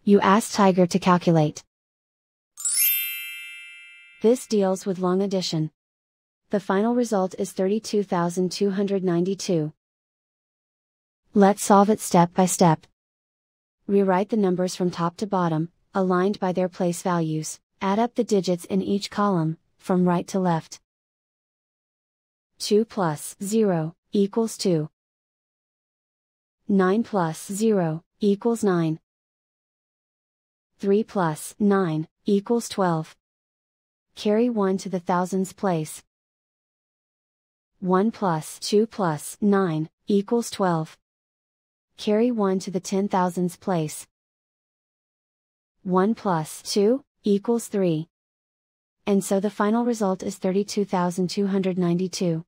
You ask Tiger to calculate. This deals with long addition. The final result is 32,292. Let's solve it step by step. Rewrite the numbers from top to bottom, aligned by their place values. Add up the digits in each column, from right to left. 2 plus 0 equals 2. 9 plus 0 equals 9. 3 plus 9 equals 12. Carry 1 to the thousands place. 1 plus 2 plus 9 equals 12. Carry 1 to the 10,000s place. 1 plus 2 equals 3. And so the final result is 32,292.